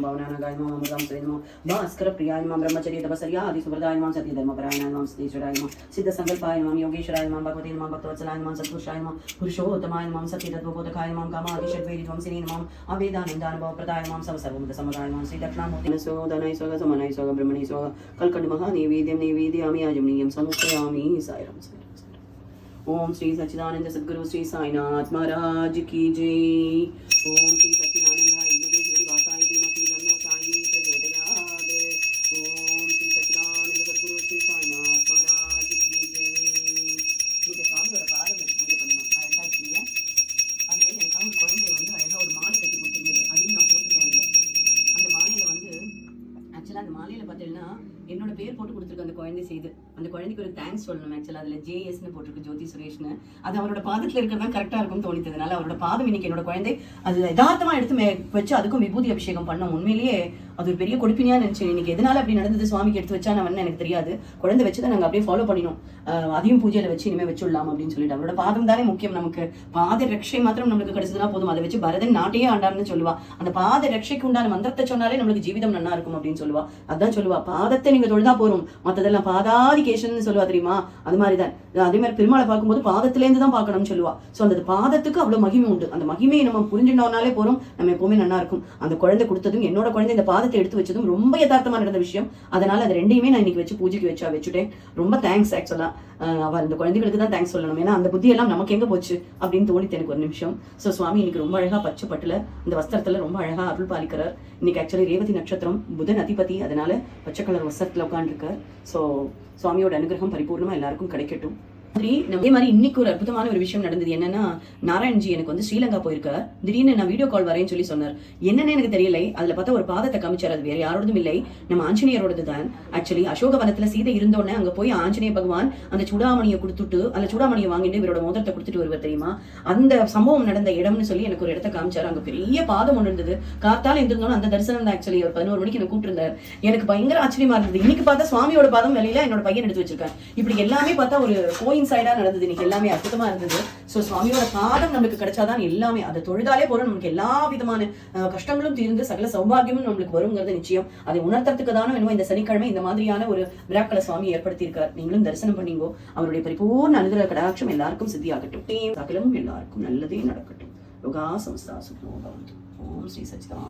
भावनानागाय नमः अमृतांसे नमः भास्कर प्रियाय नमः ब्रह्मचर्य तपस्या आदि सुब्रताय नमः सत्य धर्मपरायणाय नमः सिद्धेश्वराय नमः सिद्ध संकल्पाय नमः योगेश्वराय नमः भगवते नमः भक्तवत्सलाय नमः सत्पुरुषाय नमः पुरुषोत्तमाय नमः सत्य तत्त्वबोधकाय नमः कामादि षड्वेदिध्वंसिने नमः अवेदानन्दानुभवप्रदाय नमः सर्वसर्वमतसमगाय नमः श्री दक्षिणामूर्तिने स्वोदनाय स्वग समनाय स्वग ब्रह्मणे स्वग कल्कण्ड महानैवेद्यं नैवेद्यामि आजमनीयं समर्पयामि सायराम ओम श्री सच्चिदानंद सद्गुरु श्री साईनाथ महाराज की जय। ओम श्री सच्चिदानंदाय विद्महे श्रीवासाय धीमहि तन्नो साई प्रचोदयात्। ओम श्री सच्चिदानंद सद्गुरु श्री साईनाथ महाराज की जय। இன்னைக்கு சாமியோட பாதம் வச்சு பூஜை பண்ணணும். அழகா இருக்கீங்க. அதுல எனக்காக ஒரு குழந்தை வந்து அழகா ஒரு மாலை கட்டி கொடுத்துருந்தது. அதையும் நான் போட்டுட்டேன். அந்த மாலையில வந்து ஆக்சுவலா அந்த மாலையில பார்த்தீங்கன்னா என்னோட பேர் போட்டு கொடுத்துருக்கு அந்த குழந்தை செய்து. அந்த குழந்தைக்கு ஒரு தேங்க்ஸ் சொல்லணும். ஆக்சுவலா அதுல ஜேஎஸ்ன்னு போட்டிருக்கு, ஜோதி சுரேஷ்னு. அது அவரோட பாதத்துல இருக்கிறதா கரெக்டா இருக்கும்னு தோணித்ததுனால அவரோட பாதம் இன்னைக்கு என்னோட குழந்தை அது யதார்த்தமா எடுத்து வச்சு அதுக்கும் விபூதி அபிஷேகம் பண்ணோம். உண்மையிலேயே அது ஒரு பெரிய கொடுப்பினியா நினைச்சேன். இன்னைக்கு எதனால அப்படி நடந்தது சுவாமிக்கு எடுத்து வச்சா நான் எனக்கு தெரியாது. குழந்தை வச்சுதான் நாங்க அப்படியே ஃபாலோ பண்ணினோம். அதையும் பூஜையில வச்சு இனிமே வச்சுடலாம் அப்படின்னு சொல்லிட்டு அவரோட பாதம் தானே முக்கியம் நமக்கு. பாத ரட்சை மாத்திரம் நம்மளுக்கு கிடைச்சதுன்னா போதும். அதை வச்சு பரதன் நாட்டையே ஆண்டார்னு சொல்லுவா. அந்த பாத ரட்சைக்கு உண்டான மந்திரத்தை சொன்னாலே நம்மளுக்கு ஜீவிதம் நல்லா இருக்கும் அப்படின்னு சொல்லுவா. அதான் சொல்லுவா, பாதத்தை நீங்க தொழுதா போறோம், மத்ததெல்லாம் பாதாதி கேஷன் சொல்லுவா தெரியுமா. அது மாதிரிதான் அதே மாதிரி பெருமாளை பார்க்கும்போது பாதத்திலேருந்து தான் பார்க்கணும்னு சொல்லுவா. சோ அந்த பாதத்துக்கு அவ்வளவு மகிமை உண்டு. அந்த மகிமையை நம்ம புரிஞ்சுட்டோம்னாலே போறோம், நம்ம எப்பவுமே நல்லா இருக்கும். அந்த குழந்தை கொடுத்ததும் என்னோட குழந்தை இந்த பாதத்தை எடுத்து வச்சதும் ரொம்ப யதார்த்தமா நடந்த விஷயம். அதனால அது ரெண்டையுமே நான் இன்னைக்கு வச்சு பூஜைக்கு வச்சுட்டேன். ரொம்ப தேங்க்ஸ். ஆக்சுவலா அவ அந்த குழந்தைகளுக்கு தான் தேங்க்ஸ் சொல்லணும். ஏன்னா அந்த புத்தி எல்லாம் நமக்கு எங்க போச்சு அப்படின்னு தோணித்து எனக்கு ஒரு நிமிஷம். சோ சுவாமி இன்னைக்கு ரொம்ப அழகா பச்சை பட்டுல இந்த வஸ்திரத்துல ரொம்ப அழகா அருள் பாலிக்கிறார். இன்னைக்கு ஆக்சுவலி ரேவதி நட்சத்திரம், புதன் அதிபதி, அதனால பச்சை கலர் வஸ்திரத்துல உட்காந்துருக்கார். சோ சுவாமியோட அனுகிரகம் பரிபூர்ணமா எல்லாருக்கும் கிடைக்கட்டும். அதே மாதிரி இன்னைக்கு ஒரு அற்புதமான ஒரு விஷயம் நடந்தது. என்னன்னா, நாராயண்ஜி எனக்கு வந்து ஸ்ரீலங்கா போயிருக்கார். திடீர்னு நான் வீடியோ கால் வரேன்னு சொல்லி சொன்னார். என்னன்னு எனக்கு தெரியலை. அதுல பார்த்தா ஒரு பாதத்தை காமிச்சார். அது வேற யாரோடதும் இல்லை, நம்ம ஆஞ்சநேயரோடது தான். ஆக்சுவலி அசோகவனத்துல சீதை இருந்தோடனே அங்க போய் ஆஞ்சநேய பகவான் அந்த சூடாமணியை கொடுத்துட்டு அந்த சூடாமணியை வாங்கிட்டு இவரோட மோதிரத்தை கொடுத்துட்டு வருவார் தெரியுமா. அந்த சம்பவம் நடந்த இடம்னு சொல்லி எனக்கு ஒரு இடத்த காமிச்சார். அங்க பெரிய பாதம் ஒன்று இருந்தது. காத்தால இருந்திருந்தோம் அந்த தரிசனம் தான். ஆக்சுவலி ஒரு 11 மணிக்கு எனக்கு கூப்பிட்டுருந்தார். எனக்கு பயங்கர ஆச்சரியமா இருந்தது. இன்னைக்கு பார்த்தா சுவாமியோட பாதம் வெளியில என்னோட பையன் எடுத்து வச்சிருக்கேன். இப்படி எல்லாமே பார்த்தா ஒரு கோயின் சைடா நடந்தது. இன்னைக்கு எல்லாமே அற்புதமா இருந்தது. சோ சுவாமியோட பாதம் நமக்கு கிடைச்சாதான் எல்லாமே. அதை தொழுதாலே போறோம், நமக்கு எல்லா விதமான கஷ்டங்களும் தீர்ந்து சகல சௌபாகியமும் நம்மளுக்கு வருங்கிறது நிச்சயம். அதை உணர்த்துறதுக்கு தானே வேணும் இந்த சனிக்கிழமை இந்த மாதிரியான ஒரு விழாக்களை சுவாமி ஏற்படுத்தியிருக்கார். நீங்களும் தரிசனம் பண்ணீங்கோ. அவருடைய பரிபூர்ண அனுகிரக கடாட்சம் எல்லாருக்கும் சித்தியாகட்டும். சகலமும் எல்லாருக்கும் நல்லதே நடக்கட்டும். யோகா சம்ஸ்தா சுக்னோ பவந்து. ஓம் ஸ்ரீ சச்சிதானந்த.